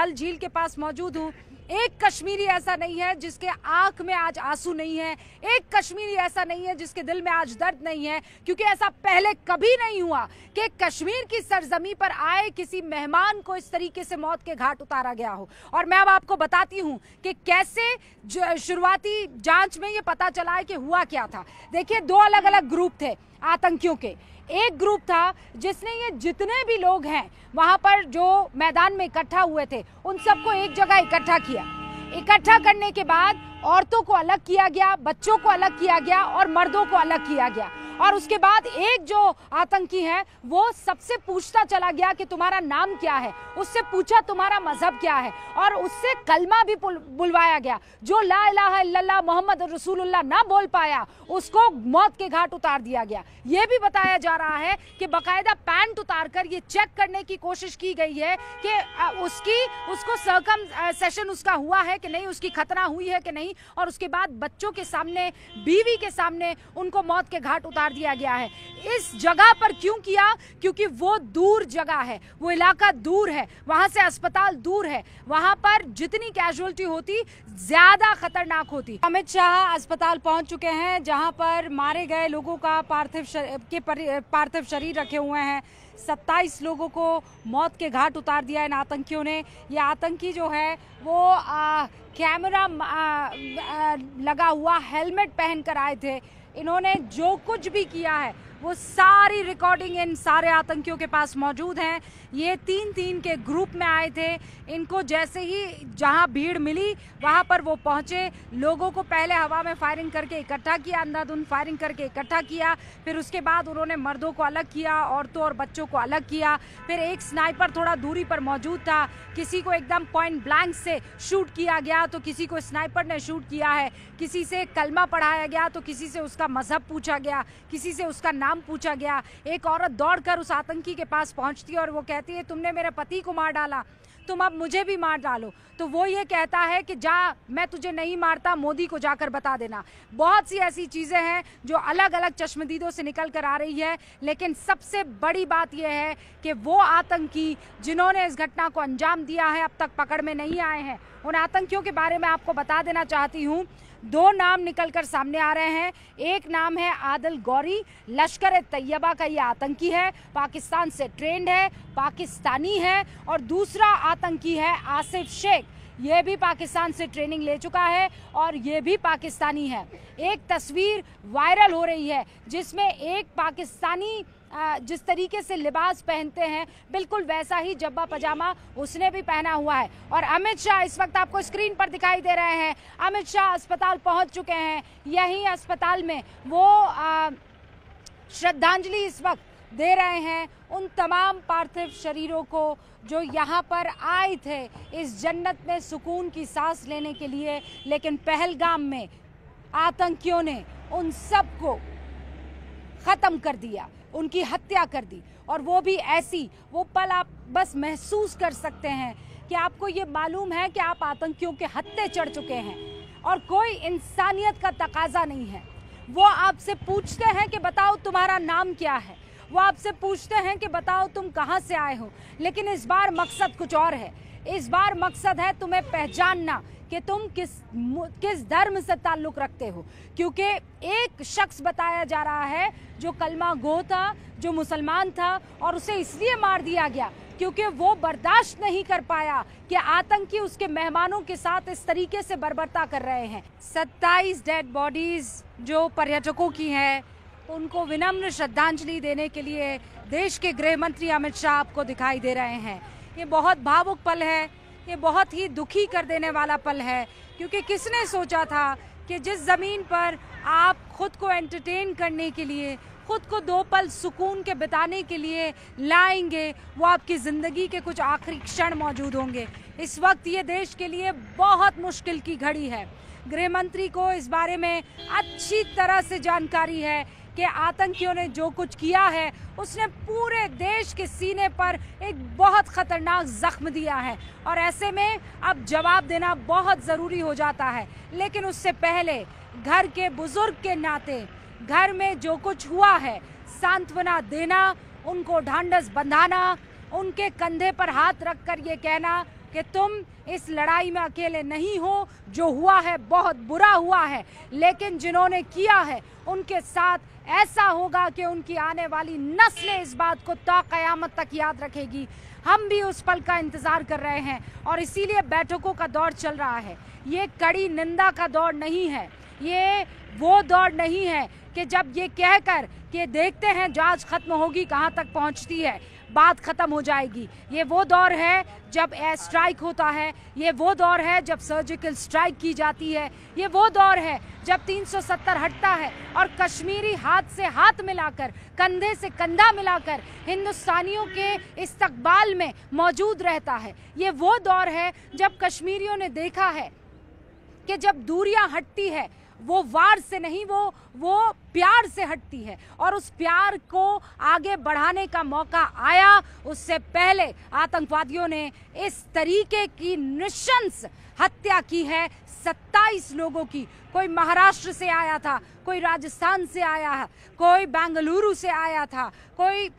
डल झील के पास मौजूद हूँ। एक कश्मीरी ऐसा नहीं है जिसके आंख में आज आंसू नहीं है, एक कश्मीरी ऐसा नहीं है जिसके दिल में आज दर्द नहीं है, क्योंकि ऐसा पहले कभी नहीं हुआ कि कश्मीर की सरजमी पर आए किसी मेहमान को इस तरीके से मौत के घाट उतारा गया हो। और मैं अब आपको बताती हूँ कि कैसे शुरुआती जांच में ये पता चला है कि हुआ क्या था। देखिए, दो अलग अलग ग्रुप थे आतंकियों के। एक ग्रुप था जिसने ये जितने भी लोग हैं वहां पर जो मैदान में इकट्ठा हुए थे उन सबको एक जगह इकट्ठा किया। इकट्ठा करने के बाद औरतों को अलग किया गया, बच्चों को अलग किया गया और मर्दों को अलग किया गया। और उसके बाद एक जो आतंकी है वो सबसे पूछता चला गया कि तुम्हारा नाम क्या है, उससे पूछा तुम्हारा मजहब क्या है, और उससे कलमा भी बुलवाया गया। जो ला इलाहा इल्लल्लाह मोहम्मद रसूलुल्लाह ना बोल पाया उसको मौत के घाट उतार दिया गया। ये भी बताया जा रहा है कि बाकायदा पैंट उतार कर ये चेक करने की कोशिश की गई है कि उसको सर्कम सेशन उसका हुआ है कि नहीं, उसकी खतना हुई है कि नहीं, और उसके बाद बच्चों के सामने, बीवी के सामने उनको मौत के घाट उतार दिया गया है। इस जगह पर क्यों किया? क्योंकि वो दूर जगह है, वो इलाका दूर है, वहां से अस्पताल दूर है, वहां पर जितनी कैजुअलिटी होती ज्यादा खतरनाक होती। अमित शाह अस्पताल पहुंच चुके हैं जहां पर मारे गए लोगों का पार्थिव शरीर रखे हुए हैं। 27 लोगों को मौत के घाट उतार दिया इन आतंकियों ने। ये आतंकी जो है वो कैमरा लगा हुआ हेलमेट पहनकर आए थे। इन्होंने जो कुछ भी किया है वो सारी रिकॉर्डिंग इन सारे आतंकियों के पास मौजूद हैं। ये 3-3 के ग्रुप में आए थे। इनको जैसे ही जहां भीड़ मिली वहां पर वो पहुंचे, लोगों को पहले हवा में फायरिंग करके इकट्ठा किया, अंधाधुंध फायरिंग करके इकट्ठा किया। फिर उसके बाद उन्होंने मर्दों को अलग किया, औरतों और बच्चों को अलग किया। फिर एक स्नाइपर थोड़ा दूरी पर मौजूद था, किसी को एकदम पॉइंट ब्लैंक से शूट किया गया तो किसी को स्नाइपर ने शूट किया है। किसी से कलमा पढ़ाया गया तो किसी से उसका मजहब पूछा गया, किसी से उसका नाम पूछा गया। एक औरत दौड़कर उस आतंकी के पास पहुंचती है और वो कहती है, तुमने मेरे पति को मार डाला, तुम अब मुझे भी मार डालो। तो वो ये कहता है कि जा, मैं तुझे नहीं मारता, मोदी को जाकर बता देना। बहुत सी ऐसी चीजें हैं जो अलग अलग चश्मदीदों से निकल कर आ रही है, लेकिन सबसे बड़ी बात यह है कि वो आतंकी जिन्होंने इस घटना को अंजाम दिया है अब तक पकड़ में नहीं आए हैं। उन आतंकियों के बारे में आपको बता देना चाहती हूँ। 2 नाम निकलकर सामने आ रहे हैं। एक नाम है आदिल गौरी, लश्कर-ए-तैयबा का ये आतंकी है, पाकिस्तान से ट्रेंड है, पाकिस्तानी है। और दूसरा आतंकी है आसिफ शेख, ये भी पाकिस्तान से ट्रेनिंग ले चुका है और ये भी पाकिस्तानी है। एक तस्वीर वायरल हो रही है जिसमें एक पाकिस्तानी जिस तरीके से लिबास पहनते हैं बिल्कुल वैसा ही जब्बा पजामा उसने भी पहना हुआ है। और अमित शाह इस वक्त आपको स्क्रीन पर दिखाई दे रहे हैं। अमित शाह अस्पताल पहुंच चुके हैं। यही अस्पताल में वो श्रद्धांजलि इस वक्त दे रहे हैं उन तमाम पार्थिव शरीरों को जो यहाँ पर आए थे इस जन्नत में सुकून की सांस लेने के लिए। लेकिन पहलगाम में आतंकियों ने उन सबको खत्म कर दिया, उनकी हत्या कर दी। और वो भी ऐसी, वो पल आप बस महसूस कर सकते हैं कि आपको ये मालूम है कि आप आतंकियों के हत्थे चढ़ चुके हैं और कोई इंसानियत का तकाजा नहीं है। वो आपसे पूछते हैं कि बताओ तुम्हारा नाम क्या है, वो आपसे पूछते हैं कि बताओ तुम कहाँ से आए हो। लेकिन इस बार मकसद कुछ और है। इस बार मकसद है तुम्हें पहचानना कि तुम किस धर्म से ताल्लुक रखते हो। क्योंकि एक शख्स बताया जा रहा है जो कलमा गो था, जो मुसलमान था, और उसे इसलिए मार दिया गया क्योंकि वो बर्दाश्त नहीं कर पाया कि आतंकी उसके मेहमानों के साथ इस तरीके से बर्बरता कर रहे हैं। 27 डेड बॉडीज जो पर्यटकों की हैं, उनको विनम्र श्रद्धांजलि देने के लिए देश के गृह मंत्री अमित शाह आपको दिखाई दे रहे हैं। ये बहुत भावुक पल है, ये बहुत ही दुखी कर देने वाला पल है, क्योंकि किसने सोचा था कि जिस ज़मीन पर आप खुद को एंटरटेन करने के लिए, खुद को 2 पल सुकून के बिताने के लिए लाएंगे, वो आपकी ज़िंदगी के कुछ आखिरी क्षण मौजूद होंगे। इस वक्त ये देश के लिए बहुत मुश्किल की घड़ी है। गृह मंत्री को इस बारे में अच्छी तरह से जानकारी है कि आतंकियों ने जो कुछ किया है उसने पूरे देश के सीने पर एक बहुत खतरनाक जख्म दिया है और ऐसे में अब जवाब देना बहुत ज़रूरी हो जाता है। लेकिन उससे पहले घर के बुजुर्ग के नाते घर में जो कुछ हुआ है सांत्वना देना, उनको ढांढस बंधाना, उनके कंधे पर हाथ रखकर ये कहना कि तुम इस लड़ाई में अकेले नहीं हो, जो हुआ है बहुत बुरा हुआ है, लेकिन जिन्होंने किया है उनके साथ ऐसा होगा कि उनकी आने वाली नस्लें इस बात को ता क़यामत तक याद रखेगी। हम भी उस पल का इंतज़ार कर रहे हैं और इसीलिए बैठकों का दौर चल रहा है। ये कड़ी निंदा का दौर नहीं है, ये वो दौर नहीं है कि जब ये कहकर कि देखते हैं जांच खत्म होगी कहाँ तक पहुँचती है, बात खत्म हो जाएगी। ये वो दौर है जब एयर स्ट्राइक होता है, ये वो दौर है जब सर्जिकल स्ट्राइक की जाती है, ये वो दौर है जब 370 हटता है और कश्मीरी हाथ से हाथ मिलाकर, कंधे से कंधा मिलाकर हिंदुस्तानियों के इस्तकबाल में मौजूद रहता है। ये वो दौर है जब कश्मीरियों ने देखा है कि जब दूरियां हटती है वो वार से नहीं, वो प्यार से हटती है और उस प्यार को आगे बढ़ाने का मौका आया। उससे पहले आतंकवादियों ने इस तरीके की नृशंस हत्या की है 27 लोगों की। कोई महाराष्ट्र से आया था, कोई राजस्थान से आया है, कोई बेंगलुरु से आया था, कोई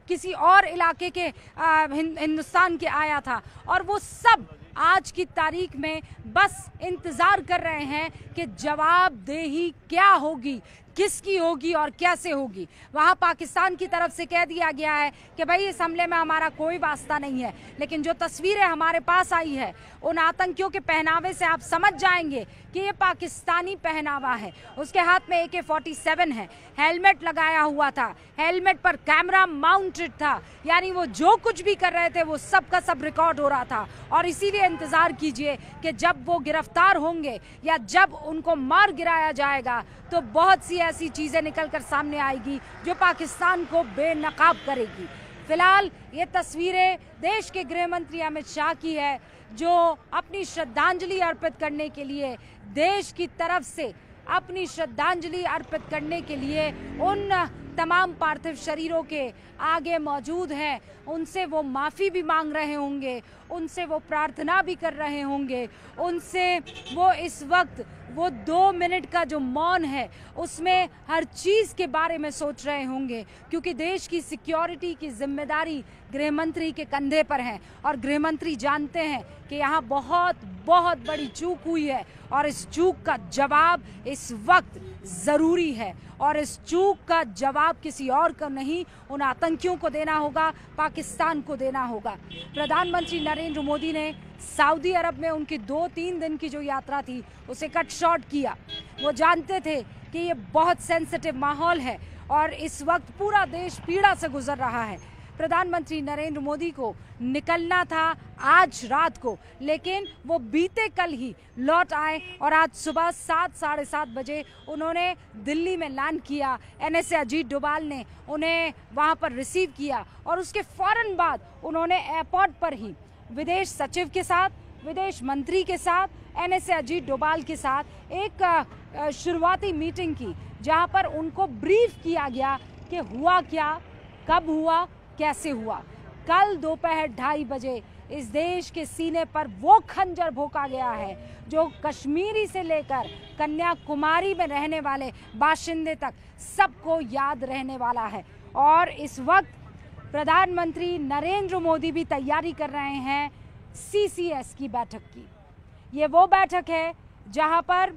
किसी और इलाके के हिंदुस्तान के आया था और वो सब आज की तारीख में बस इंतज़ार कर रहे हैं कि जवाबदेही क्या होगी, किसकी होगी और कैसे होगी। वहाँ पाकिस्तान की तरफ से कह दिया गया है कि भाई इस हमले में हमारा कोई वास्ता नहीं है, लेकिन जो तस्वीरें हमारे पास आई है उन आतंकियों के पहनावे से आप समझ जाएंगे कि ये पाकिस्तानी पहनावा है। उसके हाथ में AK-47 है, हेलमेट लगाया हुआ था, हेलमेट पर कैमरा माउंटेड था, यानी वो जो कुछ भी कर रहे थे वो सब का सब रिकॉर्ड हो रहा था। और इसीलिए इंतज़ार कीजिए कि जब वो गिरफ्तार होंगे या जब उनको मार गिराया जाएगा तो बहुत सी ऐसी चीज़ें निकल कर सामने आएगी जो पाकिस्तान को बेनकाब करेगी। फिलहाल ये तस्वीरें देश के गृह मंत्री अमित शाह की है, जो अपनी श्रद्धांजलि अर्पित करने के लिए देश की तरफ से अपनी श्रद्धांजलि अर्पित करने के लिए उन तमाम पार्थिव शरीरों के आगे मौजूद हैं। उनसे वो माफ़ी भी मांग रहे होंगे, उनसे वो प्रार्थना भी कर रहे होंगे, उनसे वो इस वक्त वो 2 मिनट का जो मौन है उसमें हर चीज़ के बारे में सोच रहे होंगे, क्योंकि देश की सिक्योरिटी की जिम्मेदारी गृह मंत्री के कंधे पर है और गृह मंत्री जानते हैं कि यहाँ बहुत बड़ी चूक हुई है और इस चूक का जवाब इस वक्त ज़रूरी है और इस चूक का जवाब किसी और को नहीं, उन आतंकियों को देना होगा, पाकिस्तान को देना होगा। प्रधानमंत्री नरेंद्र मोदी ने सऊदी अरब में उनकी 2-3 दिन की जो यात्रा थी उसे कट शॉर्ट किया। वो जानते थे कि ये बहुत सेंसिटिव माहौल है और इस वक्त पूरा देश पीड़ा से गुजर रहा है। प्रधानमंत्री नरेंद्र मोदी को निकलना था आज रात को, लेकिन वो बीते कल ही लौट आए और आज सुबह 7 साढ़े 7 बजे उन्होंने दिल्ली में लैंड किया। NSA अजीत डोभाल ने उन्हें वहां पर रिसीव किया और उसके फौरन बाद उन्होंने एयरपोर्ट पर ही विदेश सचिव के साथ, विदेश मंत्री के साथ, NSA अजीत डोभाल के साथ एक शुरुआती मीटिंग की, जहां पर उनको ब्रीफ किया गया कि हुआ क्या, कब हुआ, कैसे हुआ। कल दोपहर 2:30 बजे इस देश के सीने पर वो खंजर भोंका गया है जो कश्मीरी से लेकर कन्याकुमारी में रहने वाले बाशिंदे तक सबको याद रहने वाला है। और इस वक्त प्रधानमंत्री नरेंद्र मोदी भी तैयारी कर रहे हैं CCS की बैठक की। ये वो बैठक है जहां पर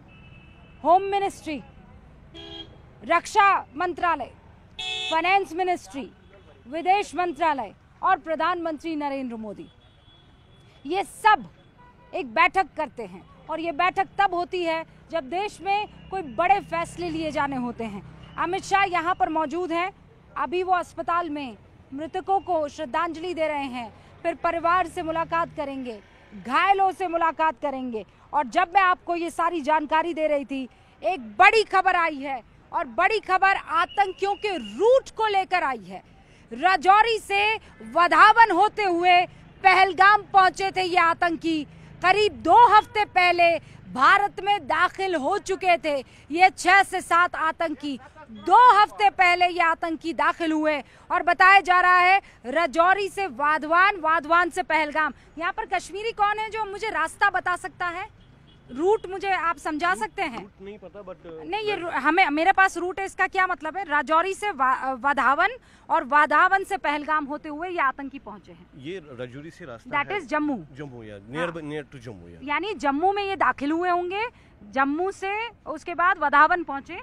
होम मिनिस्ट्री, रक्षा मंत्रालय, फाइनेंस मिनिस्ट्री, विदेश मंत्रालय और प्रधानमंत्री नरेंद्र मोदी ये सब एक बैठक करते हैं। और ये बैठक तब होती है जब देश में कोई बड़े फैसले लिए जाने होते हैं। अमित शाह यहाँ पर मौजूद हैं, अभी वो अस्पताल में मृतकों को श्रद्धांजलि दे रहे हैं, फिर परिवार से मुलाकात करेंगे, घायलों से मुलाकात करेंगे। और जब मैं आपको ये सारी जानकारी दे रही थी, एक बड़ी खबर आई है और बड़ी खबर आतंकियों के रूट को लेकर आई है। राजौरी से वधावन होते हुए पहलगाम पहुंचे थे ये आतंकी। करीब 2 हफ्ते पहले भारत में दाखिल हो चुके थे ये 6 से 7 आतंकी। 2 हफ्ते पहले ये आतंकी दाखिल हुए और बताया जा रहा है राजौरी से वाधवान, वाधवान से पहलगाम। यहाँ पर कश्मीरी कौन है जो मुझे रास्ता बता सकता है? रूट मुझे आप समझा सकते हैं? रूट नहीं पता बट नहीं, ये हमें, मेरे पास रूट है, इसका क्या मतलब है? राजौरी से वाधावन और वाधावन से पहलगाम होते हुए ये आतंकी पहुंचे हैं। ये राजौरी से रास्ता दैट है, इज जम्मू। जम्मू या नियर टू जम्मू या यानी जम्मू में ये दाखिल हुए होंगे, जम्मू से उसके बाद वाधावन पहुंचे,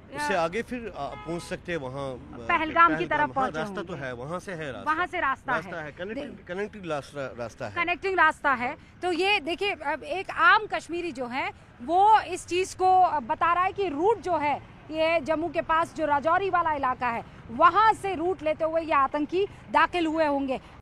उससे आगे फिर पहुंच सकते हैं वहाँ पहलगाम की तरफ पहुंचे रास्ता तो होंगे। है, वहाँ से है रास्ता, वहां से रास्ता है, कनेक्टिंग रास्ता है, कनेक्टिंग रास्ता है। तो ये देखिए, एक आम कश्मीरी जो है वो इस चीज को बता रहा है कि रूट जो है ये जम्मू के पास जो राजौरी वाला इलाका है वहां से रूट लेते हुए ये आतंकी दाखिल हुए होंगे।